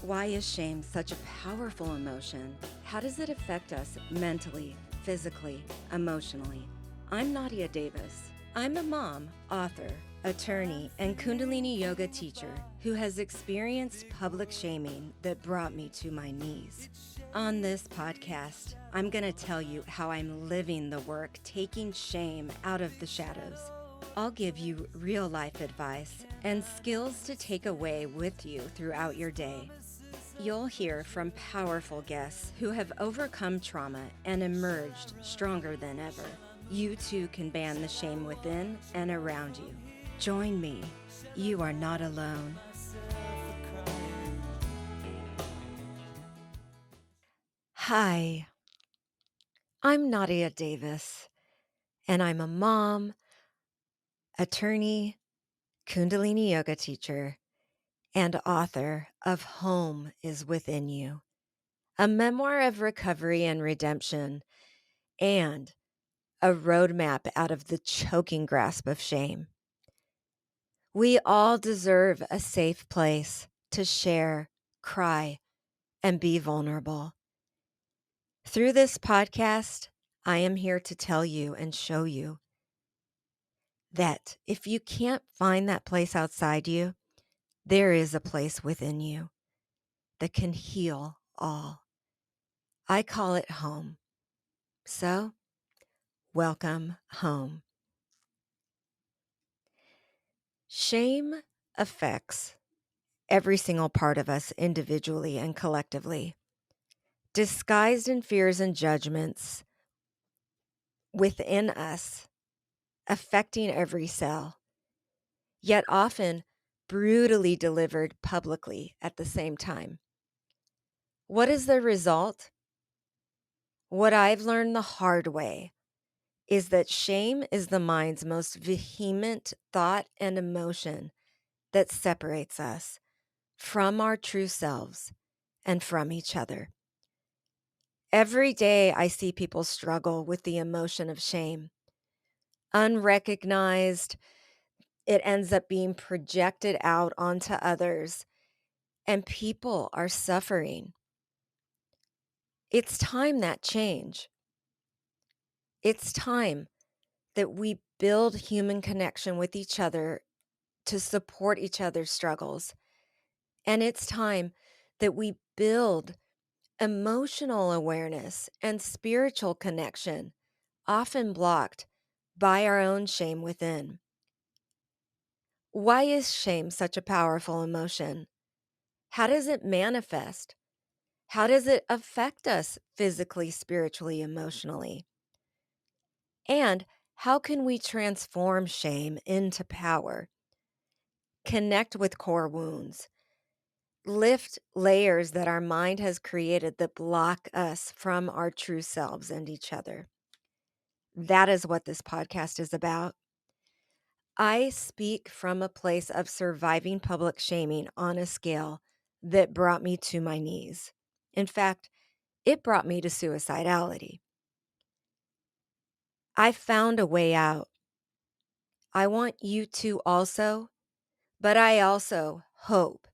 Why is shame such a powerful emotion? How does it affect us mentally, physically, emotionally? I'm Nadia Davis. I'm a mom, author, attorney, and Kundalini yoga teacher who has experienced public shaming that brought me to my knees. On this podcast, I'm going to tell you how I'm living the work, taking shame out of the shadows. I'll give you real life advice and skills to take away with you throughout your day. You'll hear from powerful guests who have overcome trauma and emerged stronger than ever. You too can ban the shame within and around you. Join me. You are not alone. Hi, I'm Nadia Davis, and I'm a mom, attorney, Kundalini yoga teacher, and author of Home is Within You, a memoir of recovery and redemption, and a roadmap out of the choking grasp of shame. We all deserve a safe place to share, cry, and be vulnerable. Through this podcast, I am here to tell you and show you that if you can't find that place outside you, there is a place within you that can heal all. I call it home. So, welcome home. Shame affects every single part of us individually and collectively, disguised in fears and judgments within us, affecting every cell, yet often brutally delivered publicly at the same time. What is the result? What I've learned the hard way is that shame is the mind's most vehement thought and emotion that separates us from our true selves and from each other. Every day I see people struggle with the emotion of shame. Unrecognized, it ends up being projected out onto others, and people are suffering. It's time that change. It's time that we build human connection with each other to support each other's struggles. And it's time that we build emotional awareness and spiritual connection, often blocked by our own shame within. Why is shame such a powerful emotion? How does it manifest? How does it affect us physically, spiritually, emotionally? And how can we transform shame into power? Connect with core wounds, lift layers that our mind has created that block us from our true selves and each other. That is what this podcast is about. I speak from a place of surviving public shaming on a scale that brought me to my knees. In fact, it brought me to suicidality. I found a way out. I want you to also, but I also hope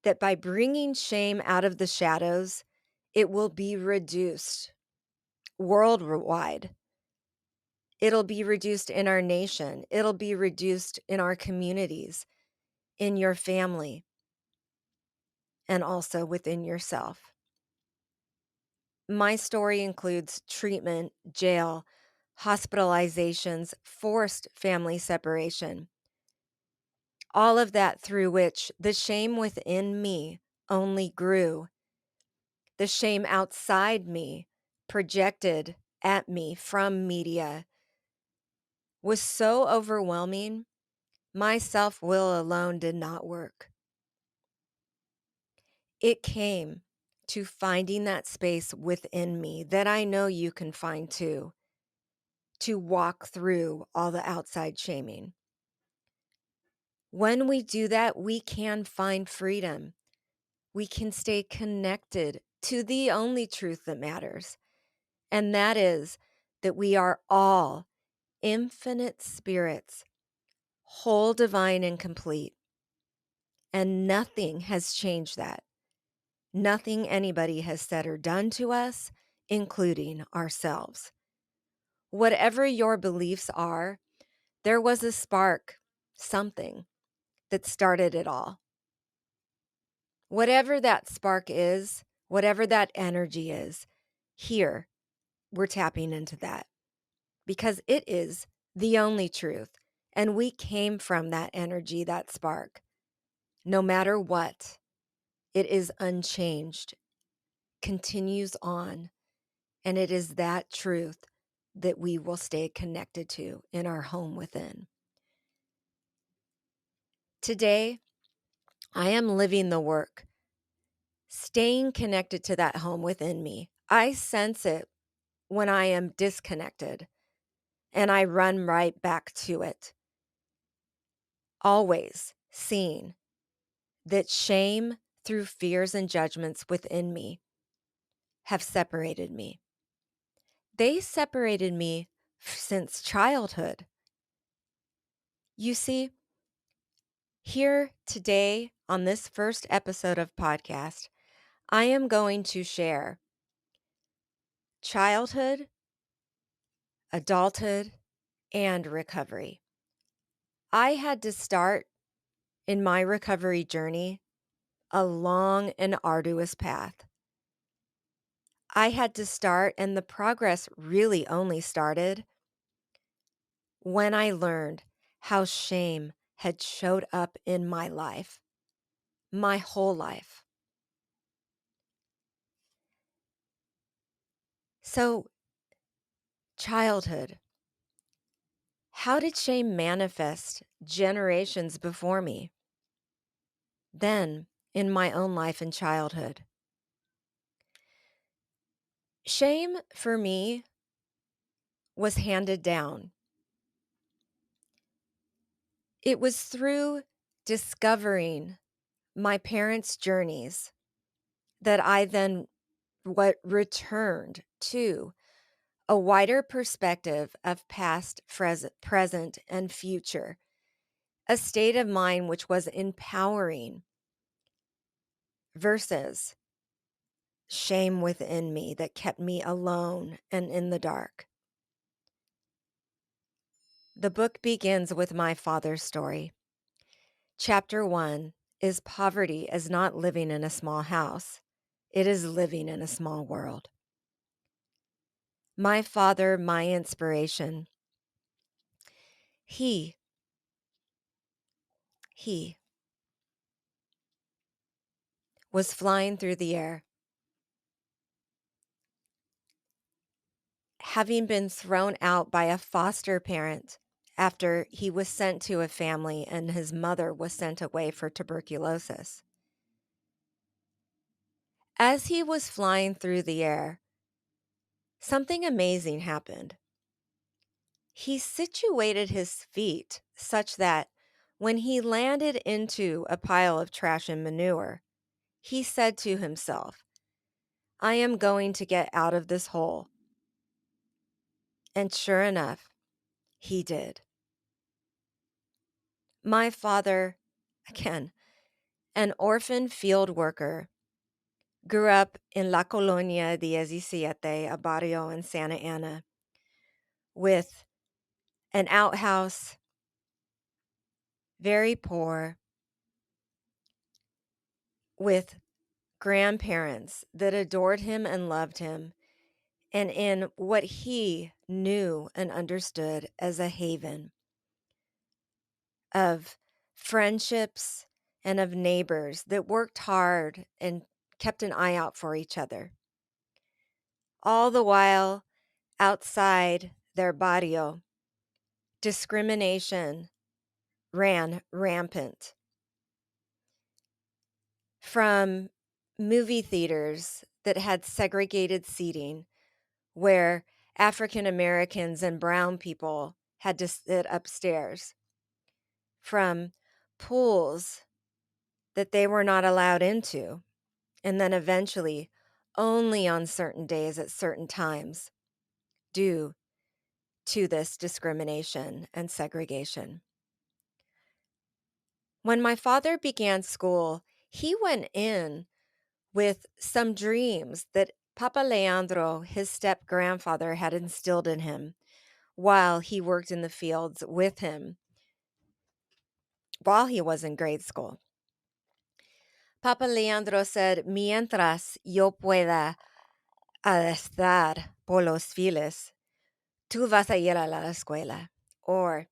that by bringing shame out of the shadows, it will be reduced worldwide. It'll be reduced in our nation. It'll be reduced in our communities, in your family, and also within yourself. My story includes treatment, jail, hospitalizations, forced family separation. All of that through which the shame within me only grew. The shame outside me, projected at me from media, was so overwhelming, my self-will alone did not work. It came to finding that space within me that I know you can find too, to walk through all the outside shaming. When we do that, we can find freedom. We can stay connected to the only truth that matters, and that is that we are all infinite spirits, whole, divine, and complete. And nothing has changed that. nothing anybody has said or done to us, including ourselves. Whatever your beliefs are, there was a spark, something that started it all. Whatever that spark is, whatever that energy is, here we're tapping into that because it is the only truth. And we came from that energy, that spark. No matter what, it is unchanged, continues on. And it is that truth that we will stay connected to in our home within. Today, I am living the work, staying connected to that home within me. I sense it when I am disconnected and I run right back to it. Always seeing that shame through fears and judgments within me have separated me. They separated me since childhood. You see, here today on this first episode of podcast, I am going to share childhood, adulthood, and recovery. I had to start in my recovery journey a long and arduous path. I had to start, and the progress really only started when I learned how shame had showed up in my life, my whole life. So, childhood. How did shame manifest generations before me? Then, in my own life and childhood. Shame for me was handed down. It was through discovering my parents' journeys that I then returned to a wider perspective of past, present, and future, a state of mind which was empowering versus shame within me that kept me alone and in the dark. The book begins with my father's story. Chapter 1 is poverty is not living in a small house. It is living in a small world. My father, my inspiration, he was flying through the air, having been thrown out by a foster parent after he was sent to a family and his mother was sent away for tuberculosis. As he was flying through the air, something amazing happened. He situated his feet such that when he landed into a pile of trash and manure, he said to himself, I am going to get out of this hole. And sure enough, he did. My father, again, an orphan field worker, grew up in La Colonia 17, a barrio in Santa Ana, with an outhouse, very poor, with grandparents that adored him and loved him, and in what he knew and understood as a haven of friendships and of neighbors that worked hard and kept an eye out for each other. All the while, outside their barrio, discrimination ran rampant. From movie theaters that had segregated seating, where African Americans and brown people had to sit upstairs, from pools that they were not allowed into, and then eventually only on certain days at certain times due to this discrimination and segregation. When my father began school, he went in with some dreams that Papa Leandro, his step grandfather, had instilled in him while he worked in the fields with him while he was in grade school. Papa Leandro said, Mientras yo pueda estar por los files, tú vas a ir a la escuela. Or,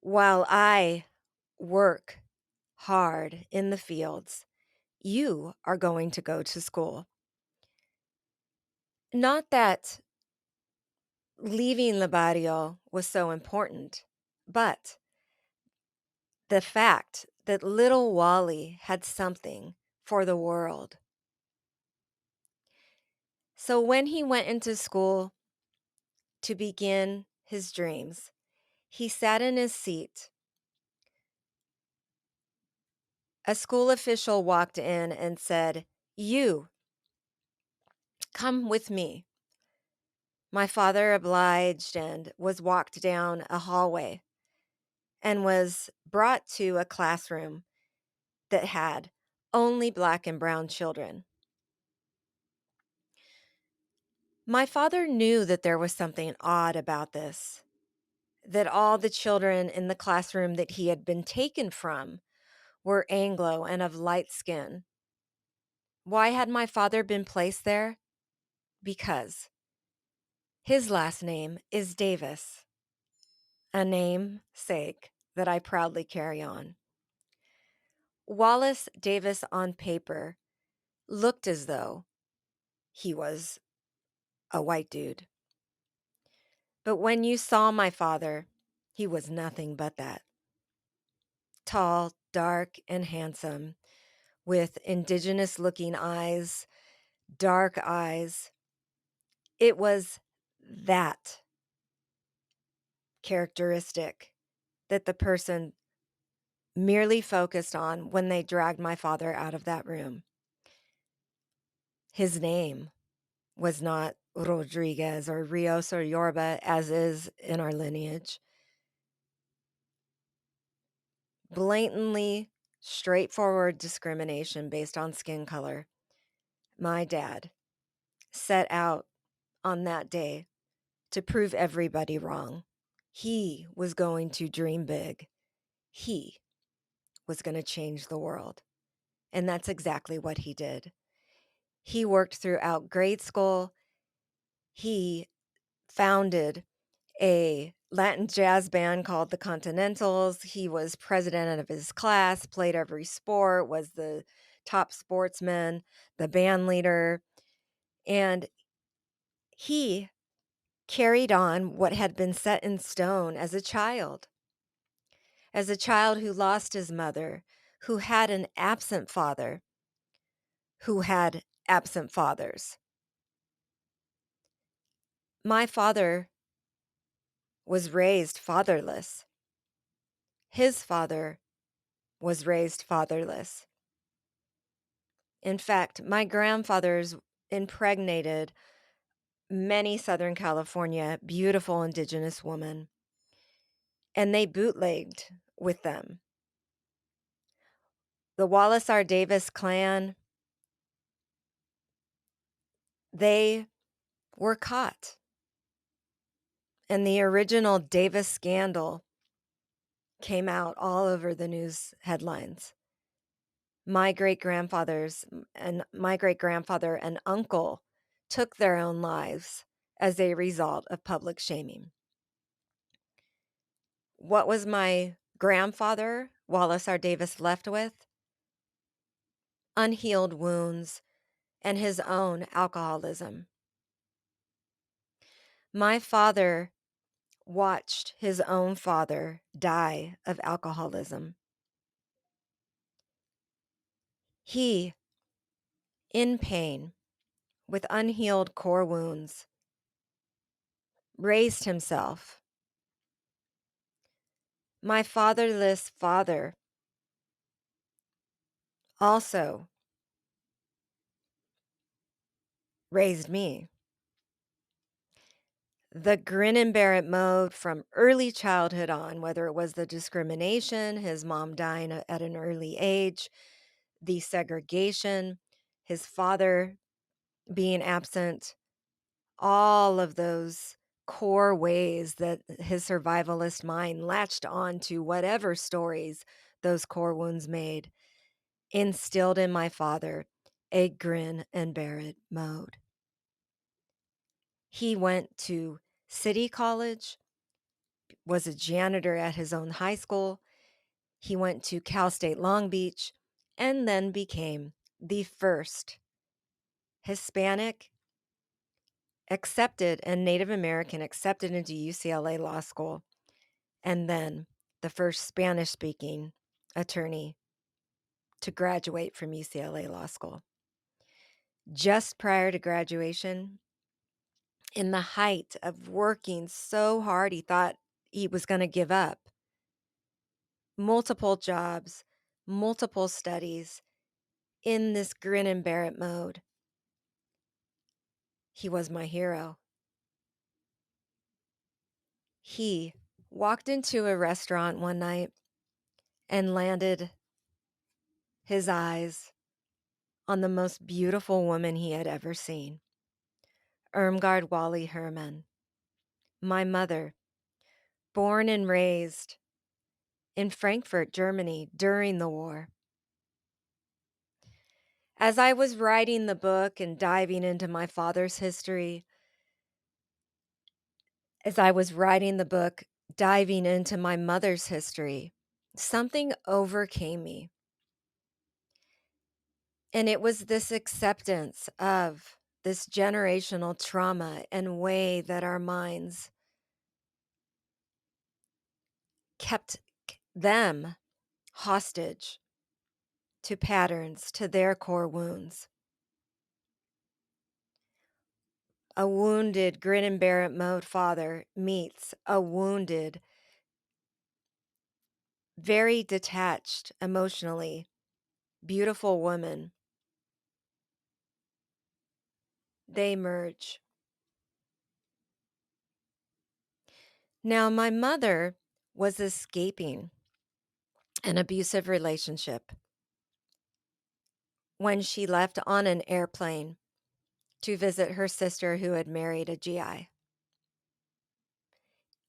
while I work hard in the fields, you are going to go to school. Not that leaving the barrio was so important, but the fact that little Wally had something for the world. So when he went into school to begin his dreams, he sat in his seat. A school official walked in and said, You, come with me. My father obliged and was walked down a hallway and was brought to a classroom that had only black and brown children. My father knew that there was something odd about this, that all the children in the classroom that he had been taken from were Anglo and of light skin. Why had my father been placed there? Because his last name is Davis, a namesake that I proudly carry on. Wallace Davis on paper looked as though he was a white dude. But when you saw my father, he was nothing but that. Tall, dark, and handsome, with indigenous looking eyes, dark eyes. It was that characteristic that the person merely focused on when they dragged my father out of that room. His name was not Rodriguez or Rios or Yorba, as is in our lineage. Blatantly straightforward discrimination based on skin color. My dad set out on that day to prove everybody wrong. He was going to dream big. He was going to change the world. And that's exactly what he did. He worked throughout grade school. He founded a Latin jazz band called the Continentals. He was president of his class, played every sport, was the top sportsman, the band leader. And he carried on what had been set in stone as a child who lost his mother, who had an absent father, who had absent fathers. My father was raised fatherless. His father was raised fatherless. In fact, my grandfathers impregnated many Southern California beautiful indigenous women, and they bootlegged with them. The Wallace R. Davis clan, they were caught. And the original Davis scandal came out all over the news headlines. My great-grandfathers and my great-grandfather and uncle took their own lives as a result of public shaming. What was my grandfather, Wallace R. Davis, left with? Unhealed wounds and his own alcoholism. My father watched his own father die of alcoholism. He, in pain, with unhealed core wounds, raised himself. My fatherless father also raised me. The grin and bear it mode from early childhood on, whether it was the discrimination, his mom dying at an early age, the segregation, his father being absent, all of those core ways that his survivalist mind latched on to whatever stories those core wounds made, instilled in my father a grin and bear it mode. He went to City College, was a janitor at his own high school. He went to Cal State Long Beach and then became the first Hispanic accepted and Native American accepted into UCLA Law School, and then the first Spanish speaking attorney to graduate from UCLA Law School. Just prior to graduation, in the height of working so hard, he thought he was going to give up. Multiple jobs, multiple studies, in this grin and bear it mode. He was my hero. He walked into a restaurant one night and landed his eyes on the most beautiful woman he had ever seen, Irmgard Wally Herman, my mother, born and raised in Frankfurt, Germany during the war. As I was writing the book and diving into my father's history, as I was writing the book, diving into my mother's history, something overcame me. And it was this acceptance of this generational trauma and way that our minds kept them hostage to patterns, to their core wounds. A wounded grin and bear it mode father meets a wounded, very detached emotionally, beautiful woman. They merge. Now, my mother was escaping an abusive relationship when she left on an airplane to visit her sister who had married a GI.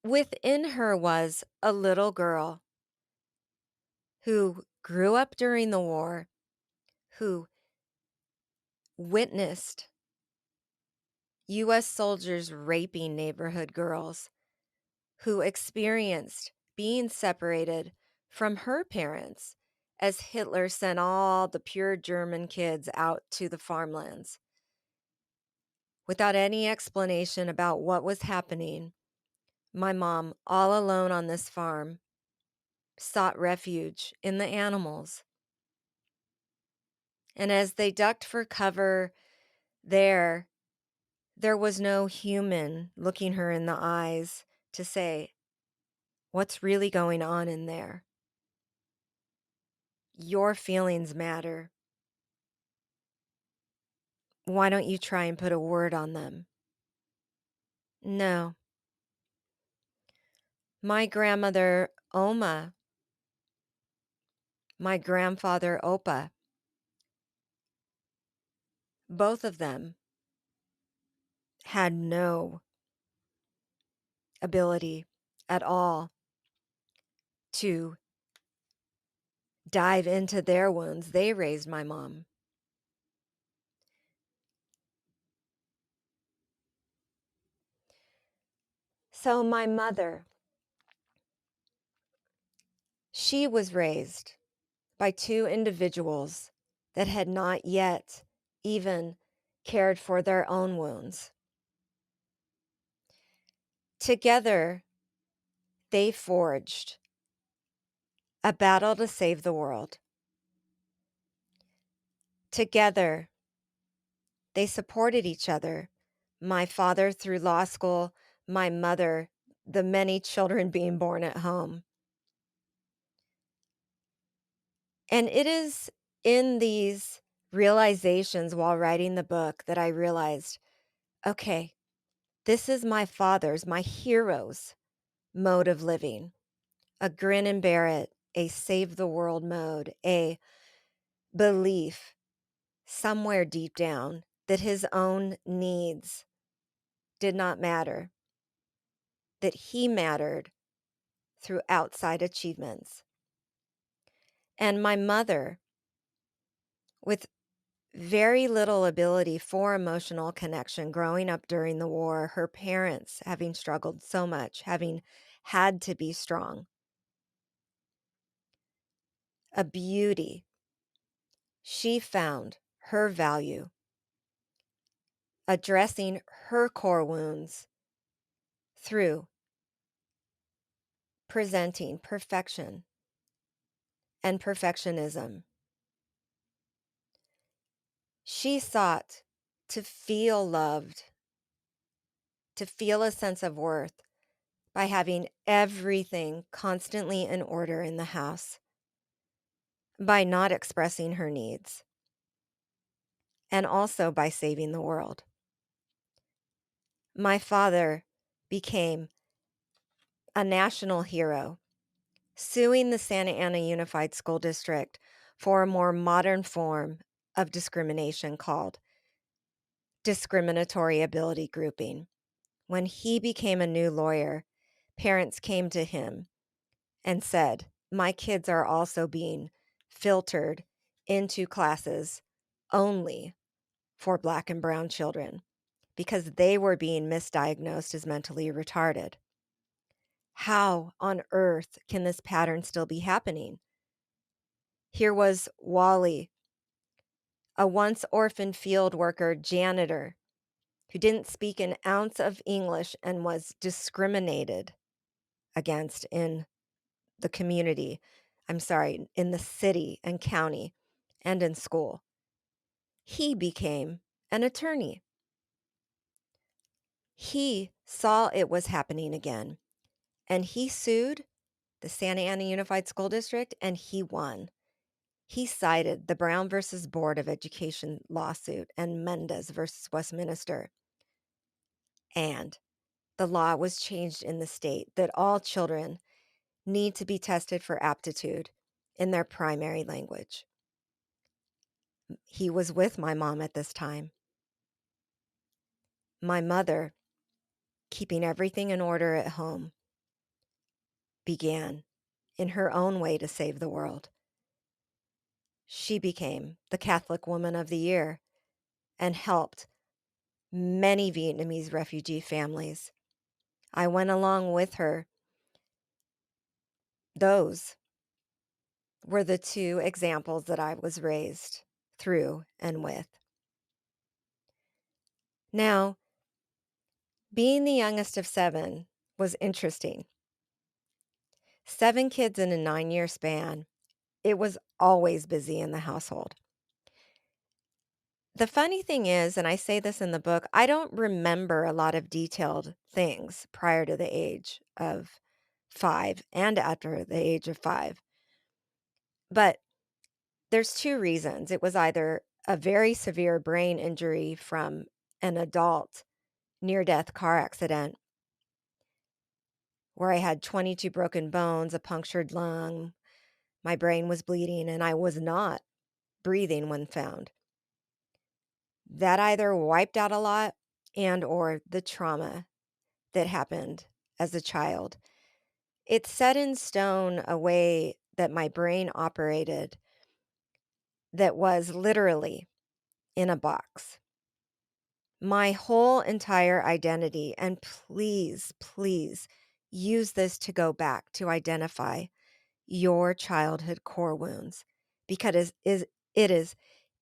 Within her was a little girl who grew up during the war, who witnessed U.S. soldiers raping neighborhood girls, who experienced being separated from her parents as Hitler sent all the pure German kids out to the farmlands. Without any explanation about what was happening, my mom, all alone on this farm, sought refuge in the animals. And as they ducked for cover there was no human looking her in the eyes to say, "What's really going on in there? Your feelings matter. Why don't you try and put a word on them?" No. My grandmother, Oma, my grandfather, Opa, both of them had no ability at all to dive into their wounds. They raised my mom. So my mother, she was raised by two individuals that had not yet even cared for their own wounds. Together, they forged a battle to save the world. Together, they supported each other. My father through law school, my mother, the many children being born at home. And it is in these realizations while writing the book that I realized, okay, this is my father's, my hero's mode of living. A grin and bear it, a save the world mode, a belief somewhere deep down that his own needs did not matter, that he mattered through outside achievements. And my mother, with very little ability for emotional connection growing up during the war, her parents having struggled so much, having had to be strong, a beauty, she found her value addressing her core wounds through presenting perfection and perfectionism. She sought to feel loved, to feel a sense of worth by having everything constantly in order in the house, by not expressing her needs, and also by saving the world. My father became a national hero, suing the Santa Ana Unified School District for a more modern form of discrimination called discriminatory ability grouping. When he became a new lawyer, parents came to him and said, "My kids are also being filtered into classes only for Black and brown children because they were being misdiagnosed as mentally retarded. How on earth can this pattern still be happening?" Here was Wally, a once orphaned field worker janitor who didn't speak an ounce of English and was discriminated against in the community. I'm sorry, in the city and county and in school. He became an attorney. He saw it was happening again, and he sued the Santa Ana Unified School District, and he won. He cited the Brown versus Board of Education lawsuit and Mendez versus Westminster. And the law was changed in the state that all children need to be tested for aptitude in their primary language. He was with my mom at this time. My mother, keeping everything in order at home, began in her own way to save the world. She became the Catholic Woman of the Year and helped many Vietnamese refugee families. I went along with her. Those were the two examples that I was raised through and with. Now, being the youngest of 7 was interesting. 7 kids in a 9-year span. It was always busy in the household. The funny thing is, and I say this in the book, I don't remember a lot of detailed things prior to the age of 5 and after the age of 5. But there's 2 reasons. It was either a very severe brain injury from an adult near-death car accident where I had 22 broken bones, a punctured lung, my brain was bleeding, and I was not breathing when found. That either wiped out a lot and or the trauma that happened as a child. It set in stone a way that my brain operated that was literally in a box. My whole entire identity, and please, please use this to go back to identify your childhood core wounds because it is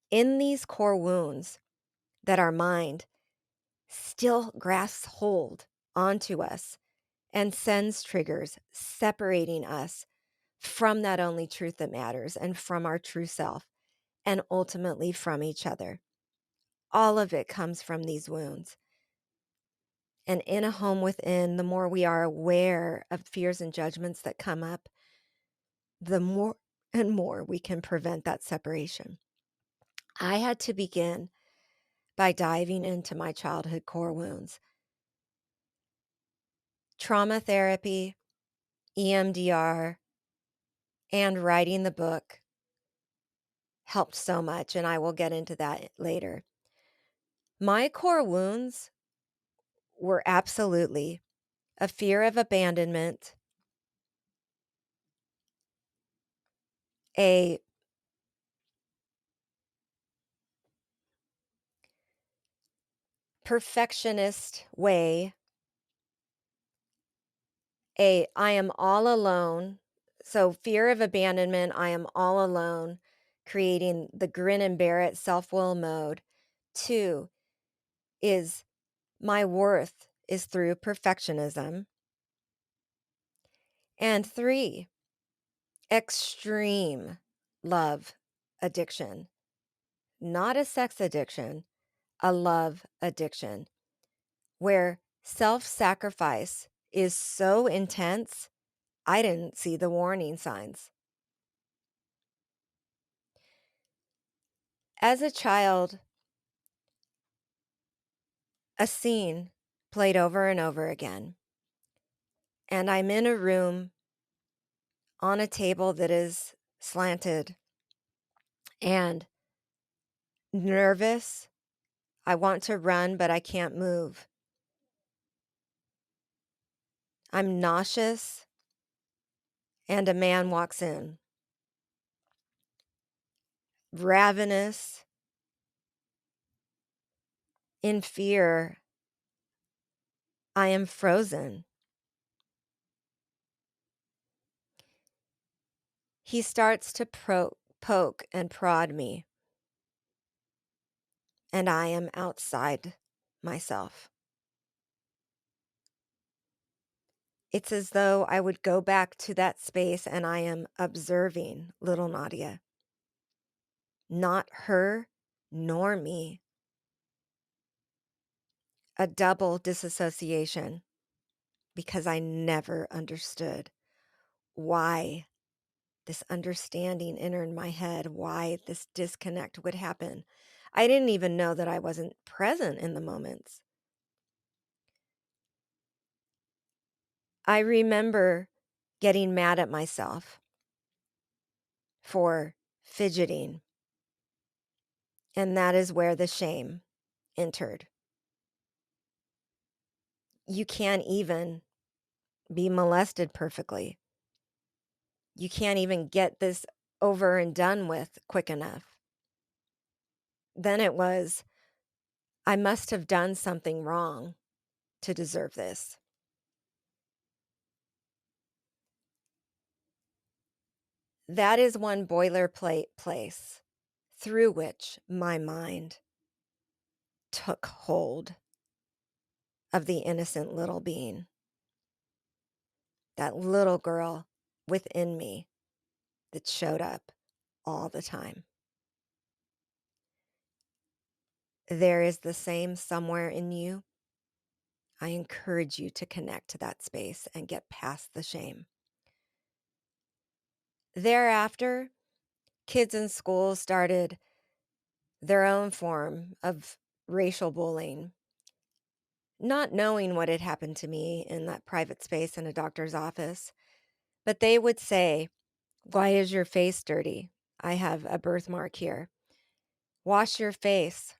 in these core wounds that our mind still grasps hold onto us and sends triggers separating us from that only truth that matters and from our true self and ultimately from each other. All of it comes from these wounds. And in a home within, the more we are aware of fears and judgments that come up, the more and more we can prevent that separation. I had to begin by diving into my childhood core wounds. Trauma therapy, EMDR, and writing the book helped so much, and I will get into that later. My core wounds were absolutely a fear of abandonment, a perfectionist way, a I am all alone. So, fear of abandonment, I am all alone, creating the grin and bear it self will mode. Two is my worth is through perfectionism. And three, extreme love addiction, not a sex addiction, a love addiction, where self sacrifice is so intense, I didn't see the warning signs. As a child, a scene played over and over again, and I'm in a room on a table that is slanted and nervous. I want to run, but I can't move. I'm nauseous, and a man walks in, ravenous, in fear. I am frozen. He starts to poke and prod me, and I am outside myself. It's as though I would go back to that space and I am observing little Nadia, not her nor me. A double disassociation because I never understood why this understanding entered my head, why this disconnect would happen. I didn't even know that I wasn't present in the moments. I remember getting mad at myself for fidgeting, and that is where the shame entered. You can't even be molested perfectly. You can't even get this over and done with quick enough. Then it was, I must have done something wrong to deserve this. That is one boilerplate place through which my mind took hold of the innocent little being, that little girl within me that showed up all the time. There is the same somewhere in you. I encourage you to connect to that space and get past the shame. Thereafter, kids in school started their own form of racial bullying, not knowing what had happened to me in that private space in a doctor's office. But they would say, "Why is your face dirty? I have a birthmark here. Wash your face."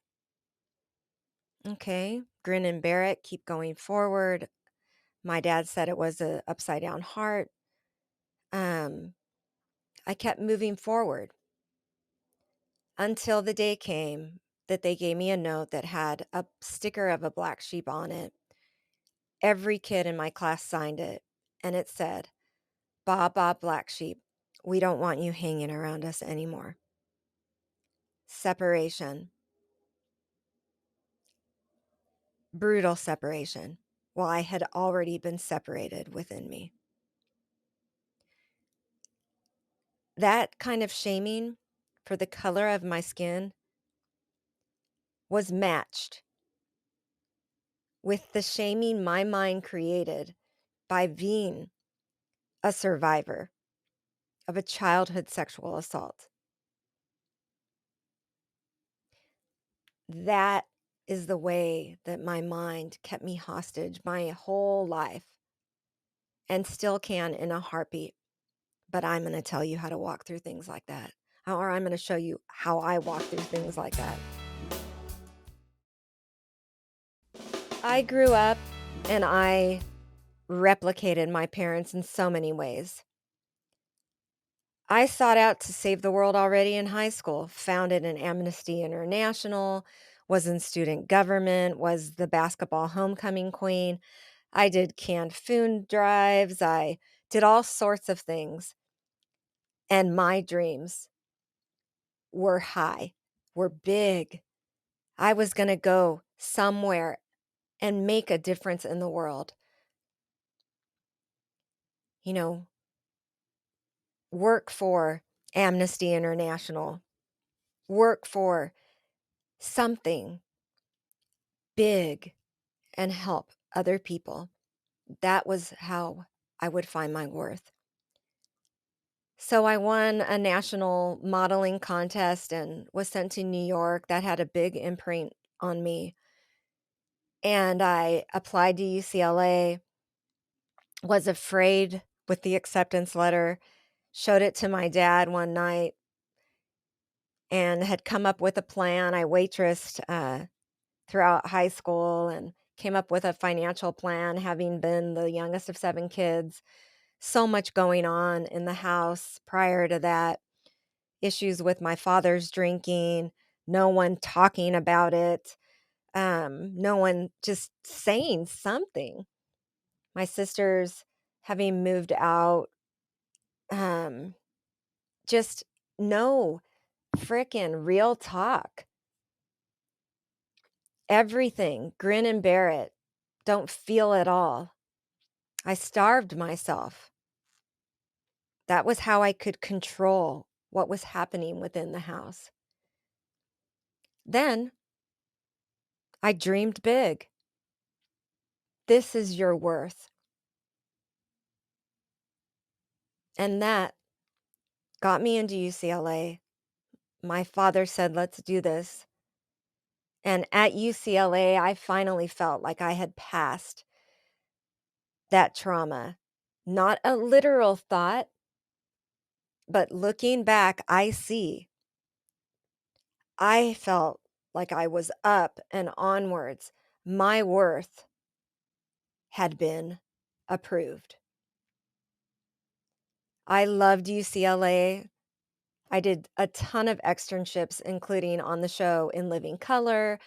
Okay, grin and bear it, keep going forward. My dad said it was a upside down heart. Um, I kept moving forward until the day came that they gave me a note that had a sticker of a black sheep on it. Every kid in my class signed it, and it said, "Bob, Bob, Black Sheep, we don't want you hanging around us anymore." Separation, brutal separation. Well, I had already been separated within me. That kind of shaming for the color of my skin was matched with the shaming my mind created by being a survivor of a childhood sexual assault. That is the way that my mind kept me hostage my whole life and still can in a heartbeat. But I'm going to tell you how to walk through things like that. or I'm going to show you how I walk through things like that. I grew up and I replicated my parents in so many ways. I sought out to save the world already in high school, founded an Amnesty International, was in student government, was the basketball homecoming queen. I did canned food drives. I did all sorts of things. And my dreams were high, were big. I was going to go somewhere and make a difference in the world. You know, work for Amnesty International, work for something big and help other people. That was how I would find my worth. So I won a national modeling contest and was sent to New York. That had a big imprint on me. And I applied to UCLA, was afraid with the acceptance letter, showed it to my dad one night, and had come up with a plan. I waitressed throughout high school and came up with a financial plan, having been the youngest of 7 kids. So much going on in the house prior to that. Issues with my father's drinking, no one talking about it, no one just saying something. My sisters having moved out, um, just no frickin' real talk. Everything, grin and bear it, don't feel at all. I starved myself. That was how I could control what was happening within the house. Then I dreamed big. This is your worth. And that got me into UCLA. My father said, let's do this. And at UCLA, I finally felt like I had passed that trauma. Not a literal thought, but looking back, I see. I felt like I was up and onwards. My worth had been approved. I loved UCLA. I did a ton of externships, including on the show In Living Color,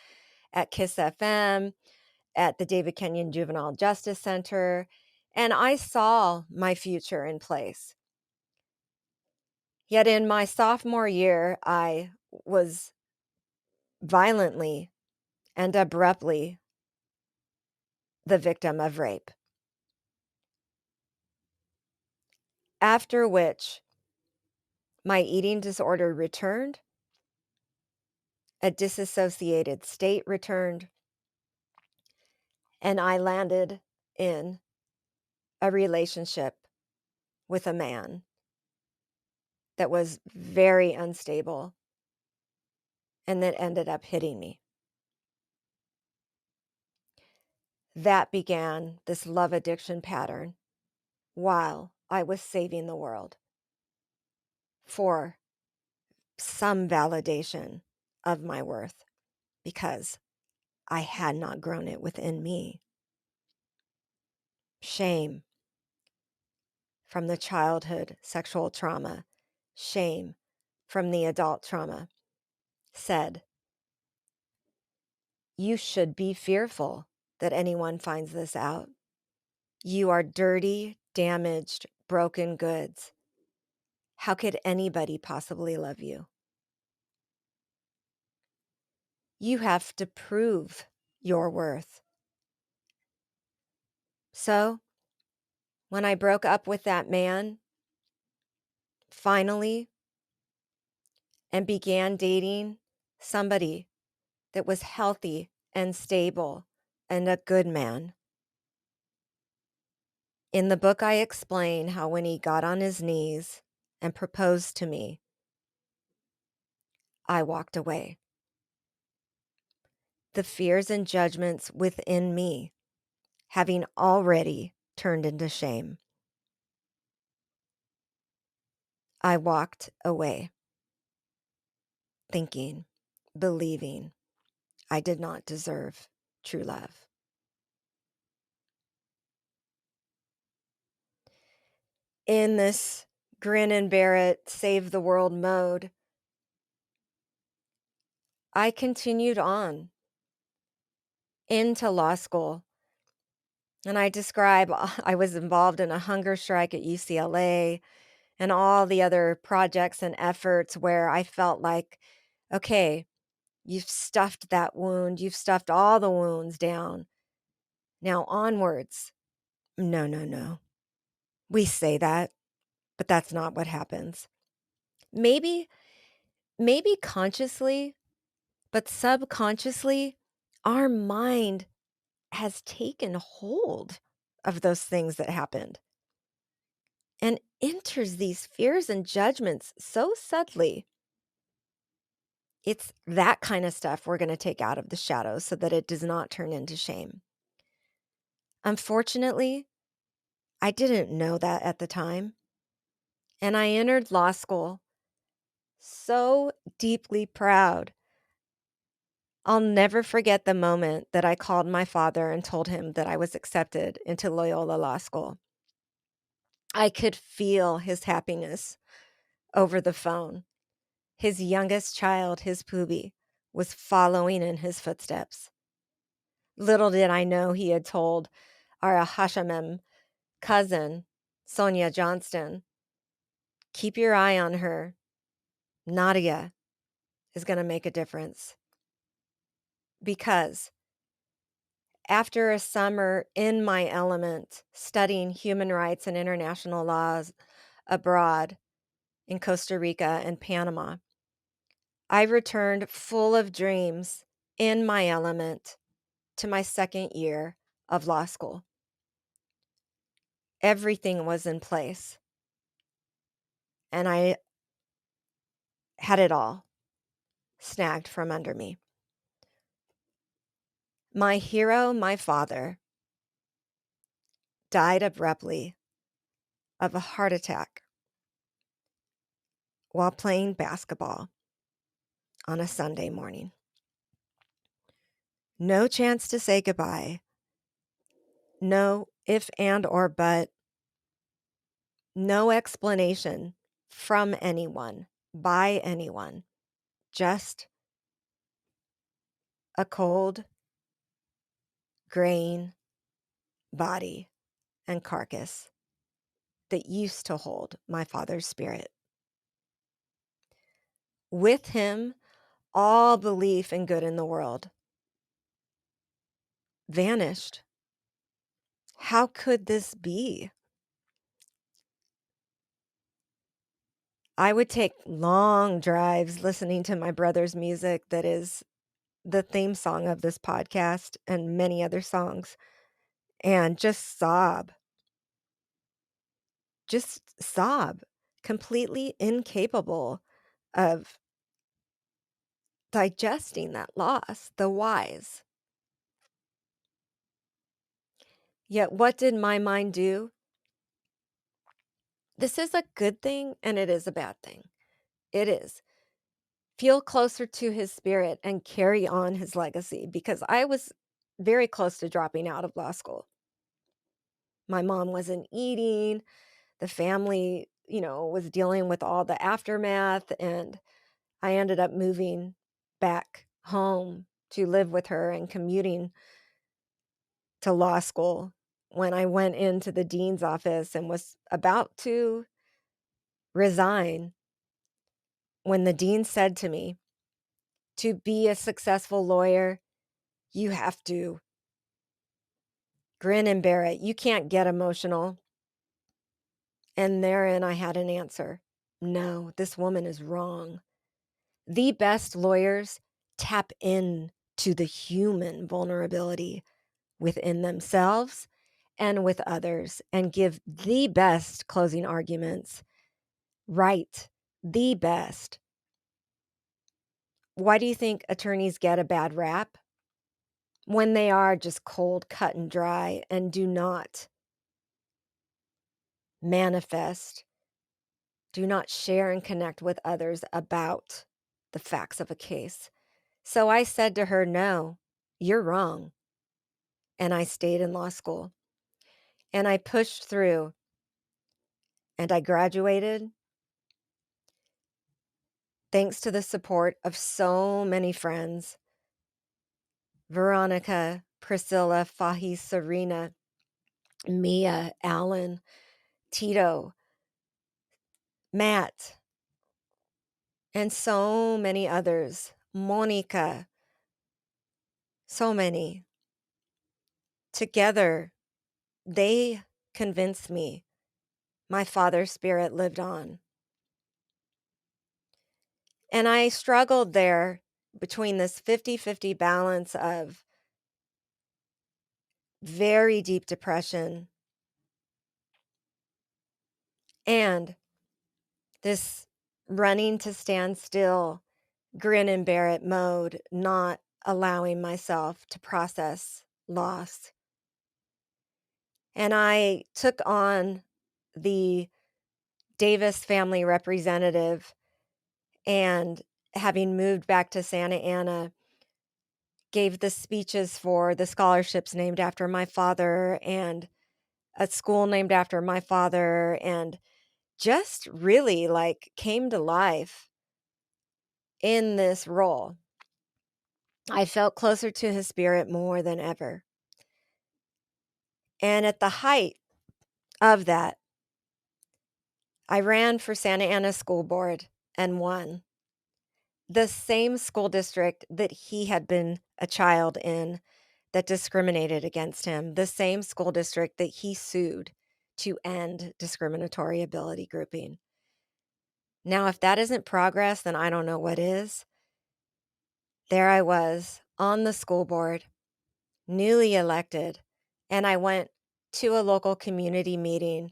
at KISS FM, at the David Kenyon Juvenile Justice Center, and I saw my future in place. Yet in my sophomore year, I was violently and abruptly the victim of rape. After which, my eating disorder returned, a disassociated state returned, and I landed in a relationship with a man that was very unstable and that ended up hitting me. That began this love addiction pattern while I was saving the world for some validation of my worth because I had not grown it within me. Shame from the childhood sexual trauma, shame from the adult trauma said, you should be fearful that anyone finds this out. You are dirty, damaged, broken goods. How could anybody possibly love you? You have to prove your worth. So, when I broke up with that man, finally, and began dating somebody that was healthy and stable and a good man, in the book, I explain how when he got on his knees and proposed to me, I walked away. The fears and judgments within me having already turned into shame. I walked away. thinking, believing I did not deserve true love. In this grin and bear it, save the world mode, I continued on into law school. And I describe I was involved in a hunger strike at UCLA and all the other projects and efforts where I felt like, okay, you've stuffed that wound, you've stuffed all the wounds down. Now onwards. No, no, no. We say that, but that's not what happens. Maybe, maybe consciously, but subconsciously, our mind has taken hold of those things that happened and enters these fears and judgments so subtly. It's that kind of stuff we're going to take out of the shadows so that it does not turn into shame. Unfortunately, I didn't know that at the time. And I entered law school so deeply proud. I'll never forget the moment that I called my father and told him that I was accepted into Loyola Law School. I could feel his happiness over the phone. His youngest child, his Pooby, was following in his footsteps. Little did I know he had told our Hashamem cousin, Sonia Johnston, keep your eye on her. Nadia is going to make a difference. Because after a summer in my element, studying human rights and international laws abroad in Costa Rica and Panama, I returned full of dreams in my element to my second year of law school. Everything was in place, and I had it all snagged from under me. My hero, my father, died abruptly of a heart attack while playing basketball on a Sunday morning. No chance to say goodbye. No if and or but. No explanation from anyone, by anyone. Just a cold, graying body and carcass that used to hold my father's spirit. With him, all belief in good in the world vanished. How could this be? I would take long drives listening to my brother's music that is the theme song of this podcast and many other songs and just sob, completely incapable of digesting that loss, the whys. Yet what did my mind do? This is a good thing and it is a bad thing. It is. Feel closer to his spirit and carry on his legacy because I was very close to dropping out of law school. My mom wasn't eating, the family, was dealing with all the aftermath, and I ended up moving back home to live with her and commuting to law school when I went into the dean's office and was about to resign when the dean said to me, to be a successful lawyer, you have to grin and bear it. You can't get emotional. And therein I had an answer. No, this woman is wrong. The best lawyers tap in to the human vulnerability within themselves and with others and give the best closing arguments. Right. The best. Why do you think attorneys get a bad rap? When they are just cold, cut, and dry and do not manifest, do not share and connect with others about the facts of a case. So I said to her, "No, you're wrong." And I stayed in law school and I pushed through and I graduated thanks to the support of so many friends: Veronica, Priscilla, Fahi, Serena, Mia, Alan, Tito, Matt, and so many others. Monica, so many. Together, they convinced me my father's spirit lived on. And I struggled there between this 50-50 balance of very deep depression and this running to stand still, grin and bear it mode, not allowing myself to process loss. And I took on the Davis family representative, and having moved back to Santa Ana, gave the speeches for the scholarships named after my father and a school named after my father, and just really like came to life in this role. I felt closer to his spirit more than ever. And at the height of that, I ran for Santa Ana School Board and won. The same school district that he had been a child in that discriminated against him, the same school district that he sued to end discriminatory ability grouping. Now, if that isn't progress, then I don't know what is. There I was on the school board, newly elected, and I went to a local community meeting,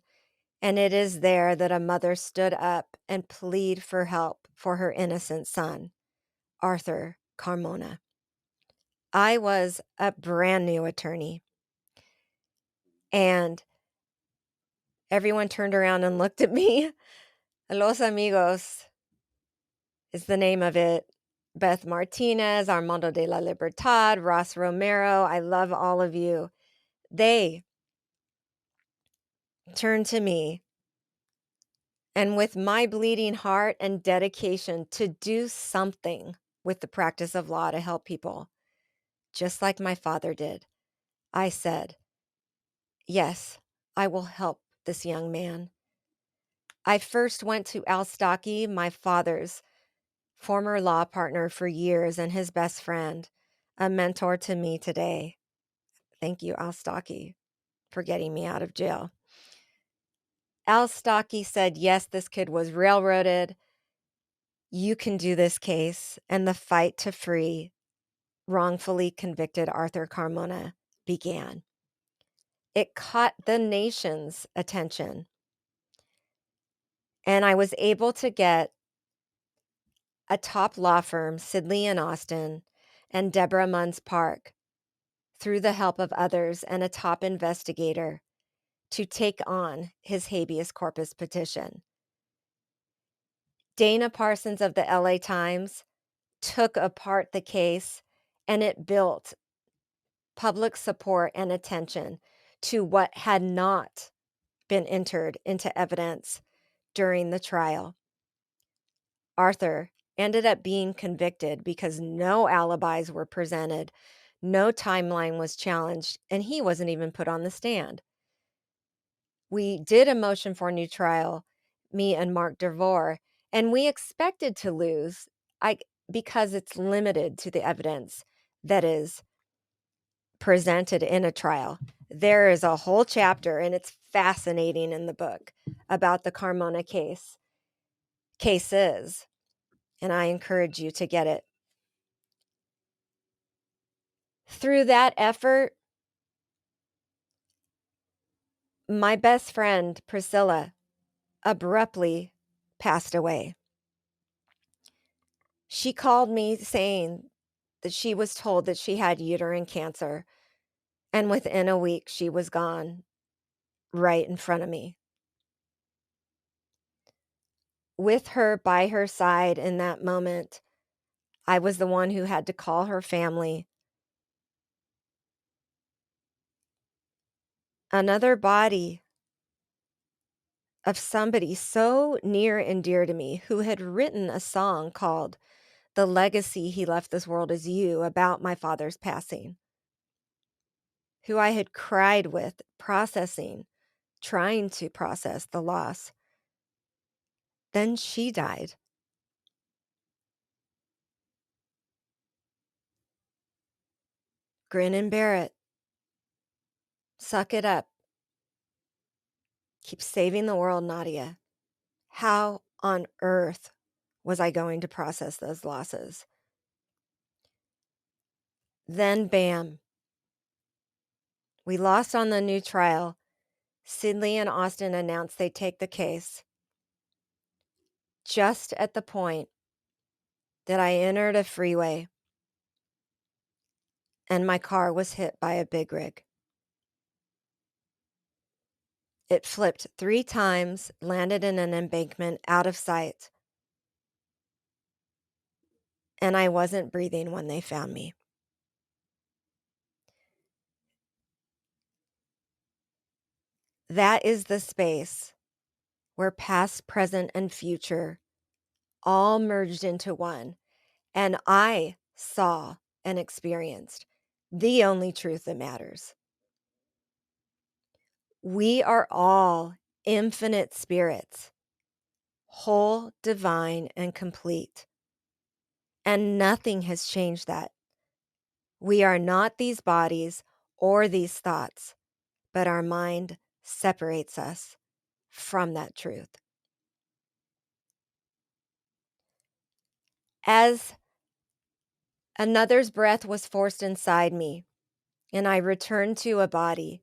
and it is there that a mother stood up and pleaded for help for her innocent son, Arthur Carmona. I was a brand new attorney, and everyone turned around and looked at me. Los Amigos is the name of it. Beth Martinez, Armando de la Libertad, Ross Romero, I love all of you. They turned to me, and with my bleeding heart and dedication to do something with the practice of law to help people, just like my father did, I said, "Yes, I will help this young man." I first went to Al Stocky, my father's former law partner for years and his best friend, a mentor to me today. Thank you, Al Stocky, for getting me out of jail. Al Stocky said, "Yes, this kid was railroaded. You can do this case." And the fight to free wrongfully convicted Arthur Carmona began. It caught the nation's attention. And I was able to get a top law firm, Sidley and Austin, and Deborah Munns Park, through the help of others and a top investigator, to take on his habeas corpus petition. Dana Parsons of the LA Times took apart the case, and it built public support and attention to what had not been entered into evidence during the trial. Arthur ended up being convicted because no alibis were presented, no timeline was challenged, and he wasn't even put on the stand. We did a motion for a new trial, me and Mark DeVore, and we expected to lose because it's limited to the evidence that is presented in a trial. There is a whole chapter, and it's fascinating in the book, about the Carmona cases, and I encourage you to get it. Through that effort, my best friend, Priscilla, abruptly passed away. She called me saying that she was told that she had uterine cancer, and within a week, she was gone right in front of me. With her by her side in that moment I was the one who had to call her family. Another body of somebody so near and dear to me who had written a song called "The Legacy He Left This World Is You" about my father's passing, who I had cried with, trying to process the loss. Then she died. Grin and bear it. Suck it up. Keep saving the world, Nadia. How on earth was I going to process those losses? Then, bam, we lost on the new trial. Sidley and Austin announced they'd take the case. Just at the point that I entered a freeway and my car was hit by a big rig. It flipped 3 times, landed in an embankment out of sight, and I wasn't breathing when they found me. That is the space where past, present, and future all merged into one, and I saw and experienced the only truth that matters. We are all infinite spirits, whole, divine, and complete, and nothing has changed that. We are not these bodies or these thoughts, but our mind separates us from that truth. As another's breath was forced inside me, and I returned to a body,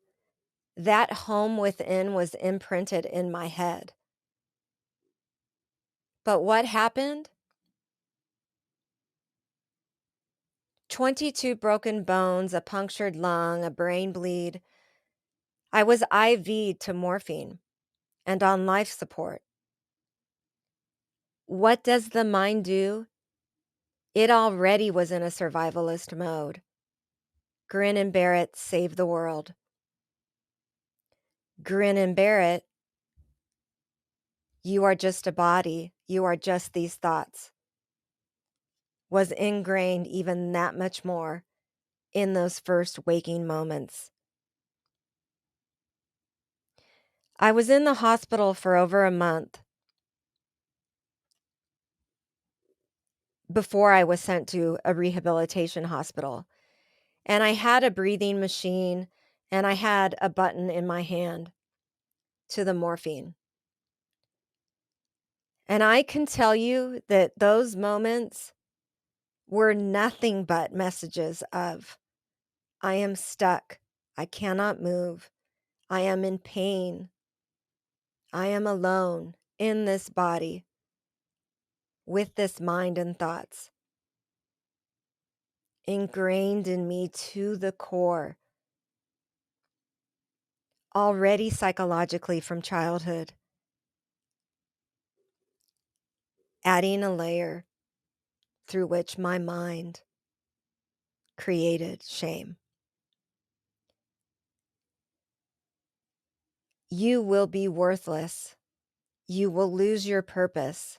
that home within was imprinted in my head. But what happened? 22 broken bones, a punctured lung, a brain bleed. I was IV'd to morphine and on life support. What does the mind do? It already was in a survivalist mode. Grin and bear it, save the world. Grin and bear it, you are just a body, you are just these thoughts, was ingrained even that much more in those first waking moments. I was in the hospital for over a month before I was sent to a rehabilitation hospital. And I had a breathing machine and I had a button in my hand to the morphine. And I can tell you that those moments were nothing but messages of, I am stuck. I cannot move. I am in pain. I am alone in this body with this mind and thoughts ingrained in me to the core, already psychologically from childhood, adding a layer through which my mind created shame. You will be worthless. You will lose your purpose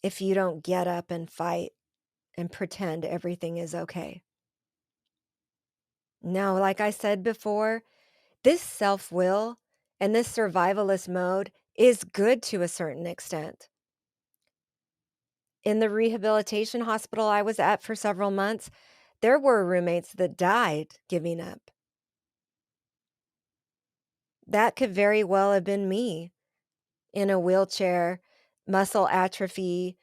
if you don't get up and fight and pretend everything is okay. No, like I said before, this self-will and this survivalist mode is good to a certain extent. In the rehabilitation hospital I was at for several months, there were roommates that died giving up. That could very well have been me in a wheelchair, muscle atrophy,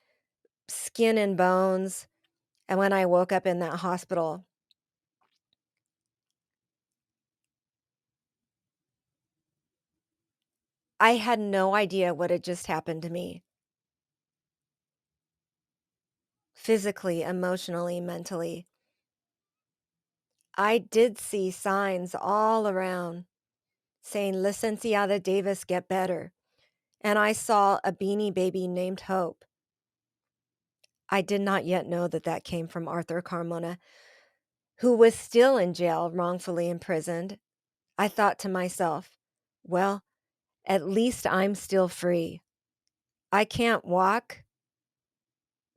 skin and bones. And when I woke up in that hospital, I had no idea what had just happened to me. Physically, emotionally, mentally. I did see signs all around saying, Licenciada Davis, get better. And I saw a beanie baby named Hope. I did not yet know that that came from Arthur Carmona, who was still in jail, wrongfully imprisoned. I thought to myself, well, at least I'm still free. I can't walk,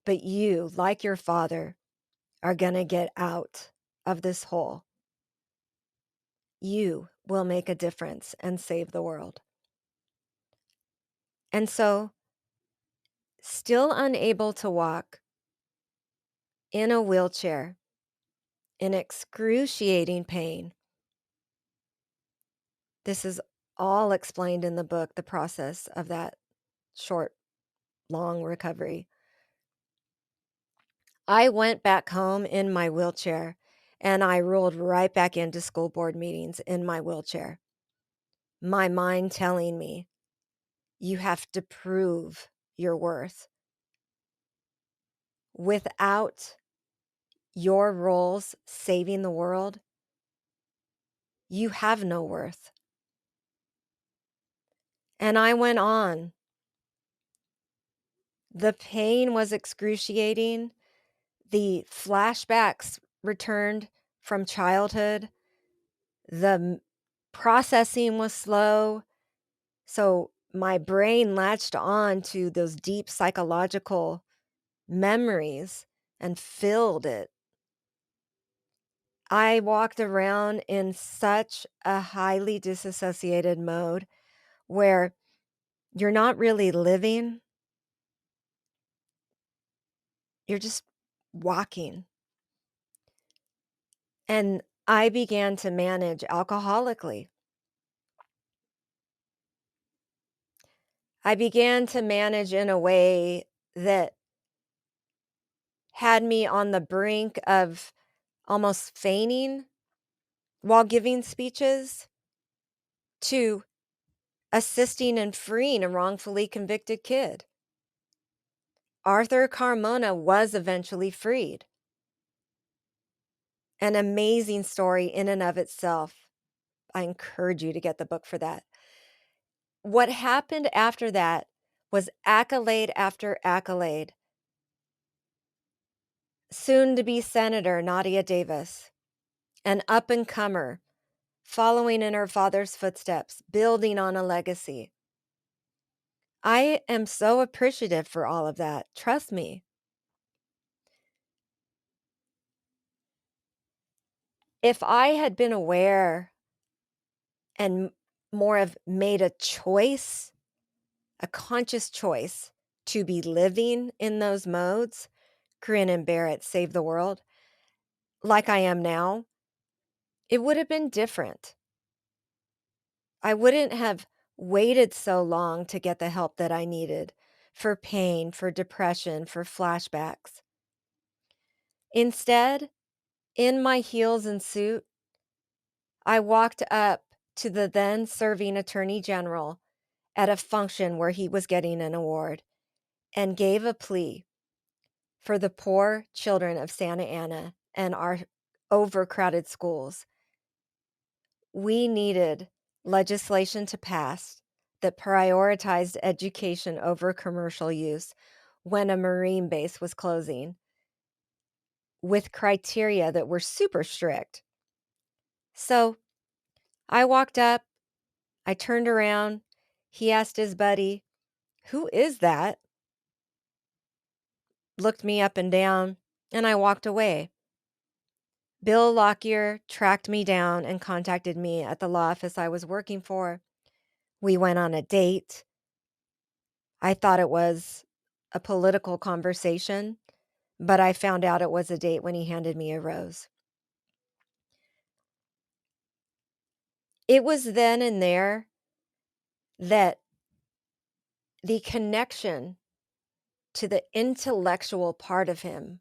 but you, like your father, are going to get out of this hole. You will make a difference and save the world. And so, still unable to walk, in a wheelchair, in excruciating pain. This is all explained in the book, the process of that short, long recovery. I went back home in my wheelchair and I rolled right back into school board meetings in my wheelchair. My mind telling me, you have to prove your worth. Without your roles saving the world, you have no worth. And I went on. The pain was excruciating. The flashbacks returned from childhood. The processing was slow. So my brain latched on to those deep psychological memories and filled it. I walked around in such a highly disassociated mode where you're not really living, you're just walking. And I began to manage alcoholically. I began to manage in a way that had me on the brink of almost feigning while giving speeches to assisting and freeing a wrongfully convicted kid. Arthur Carmona was eventually freed. An amazing story in and of itself. I encourage you to get the book for that. What happened after that was accolade after accolade. Soon to be Senator Nadia Davis, an up and comer, following in her father's footsteps, building on a legacy. I am so appreciative for all of that. Trust me. If I had been aware and more have made a choice, a conscious choice to be living in those modes, grin and bear it, save the world, like I am now, it would have been different. I wouldn't have waited so long to get the help that I needed for pain, for depression, for flashbacks. Instead, in my heels and suit, I walked up to the then serving Attorney General at a function where he was getting an award and gave a plea for the poor children of Santa Ana and our overcrowded schools. We needed legislation to pass that prioritized education over commercial use when a Marine base was closing, with criteria that were super strict. So I walked up, I turned around, he asked his buddy, "Who is that?" Looked me up and down, and I walked away. Bill Lockyer tracked me down and contacted me at the law office I was working for. We went on a date. I thought it was a political conversation, but I found out it was a date when he handed me a rose. It was then and there that the connection to the intellectual part of him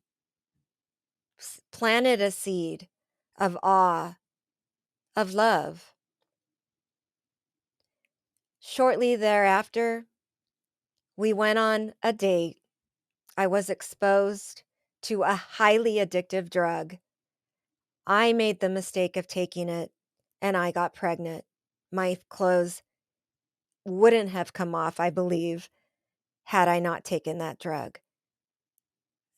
planted a seed of awe, of love. Shortly thereafter, we went on a date. I was exposed to a highly addictive drug. I made the mistake of taking it, and I got pregnant. My clothes wouldn't have come off, I believe, had I not taken that drug.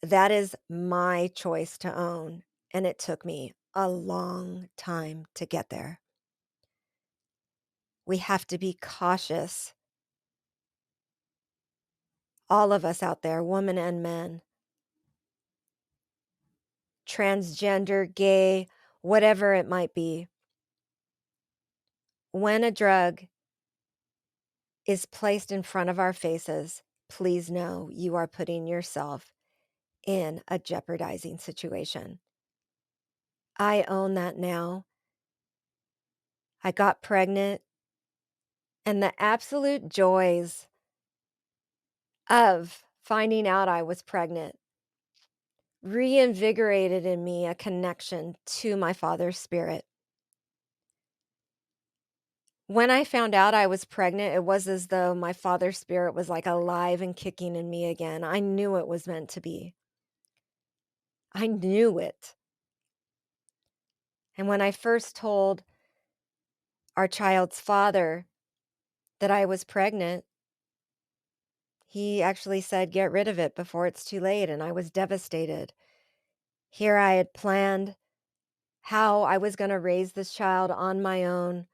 That is my choice to own, and it took me a long time to get there. We have to be cautious, all of us out there, women and men, transgender, gay, whatever it might be. When a drug is placed in front of our faces, please know you are putting yourself in a jeopardizing situation. I own that now. I got pregnant, and the absolute joys of finding out I was pregnant reinvigorated in me a connection to my father's spirit. When I found out I was pregnant, it was as though my father's spirit was like alive and kicking in me again. I knew it was meant to be. I knew it. And when I first told our child's father that I was pregnant, he actually said, "Get rid of it before it's too late." And I was devastated. Here I had planned how I was going to raise this child on my own.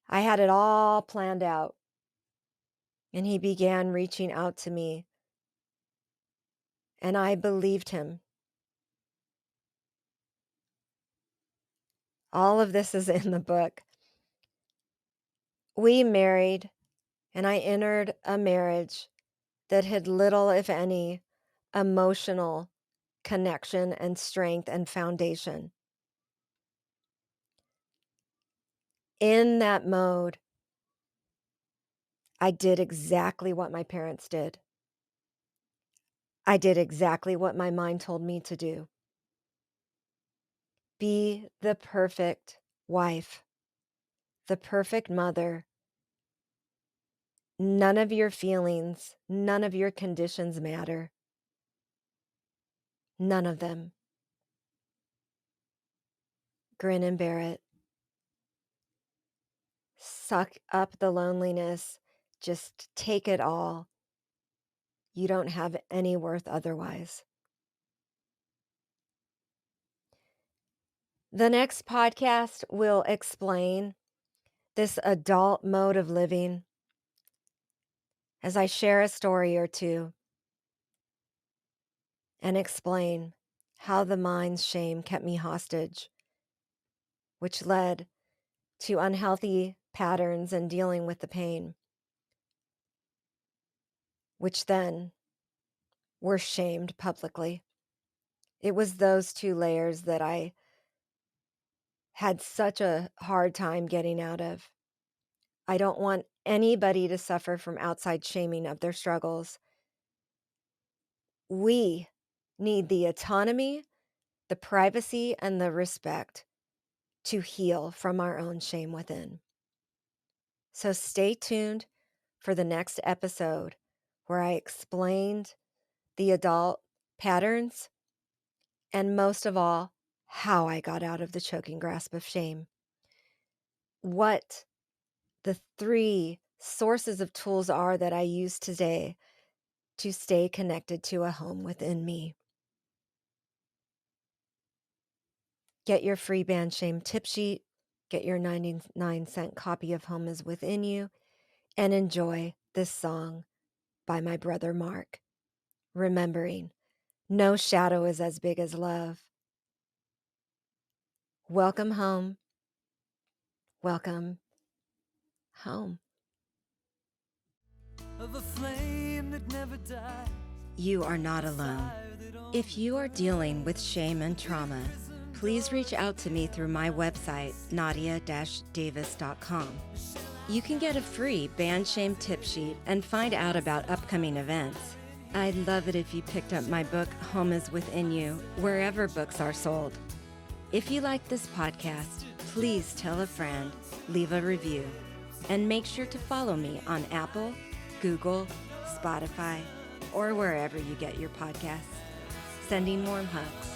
I had it all planned out. And he began reaching out to me, and I believed him. All of this is in the book. We married, and I entered a marriage that had little, if any, emotional connection and strength and foundation. In that mode, I did exactly what my parents did. I did exactly what my mind told me to do. Be the perfect wife, the perfect mother. None of your feelings, none of your conditions matter. None of them. Grin and bear it. Suck up the loneliness. Just take it all. You don't have any worth otherwise. The next podcast will explain this adult mode of living as I share a story or two and explain how the mind's shame kept me hostage, which led to unhealthy patterns and dealing with the pain, which then were shamed publicly. It was those two layers that I had such a hard time getting out of. I don't want anybody to suffer from outside shaming of their struggles. We need the autonomy, the privacy, and the respect to heal from our own shame within. So stay tuned for the next episode where I explained the adult patterns and most of all, how I got out of the choking grasp of shame. What the 3 sources of tools are that I use today to stay connected to a home within me. Get your free band shame tip sheet, get your 99-cent copy of Home is Within You, and enjoy this song by my brother Mark, remembering no shadow is as big as love. Welcome home. Welcome home. Of a flame that never dies. You are not alone. If you are dealing with shame and trauma, please reach out to me through my website, nadia-davis.com. You can get a free band shame tip sheet and find out about upcoming events. I'd love it if you picked up my book, Home is Within You, wherever books are sold. If you like this podcast, please tell a friend, leave a review, and make sure to follow me on Apple, Google, Spotify, or wherever you get your podcasts. Sending warm hugs.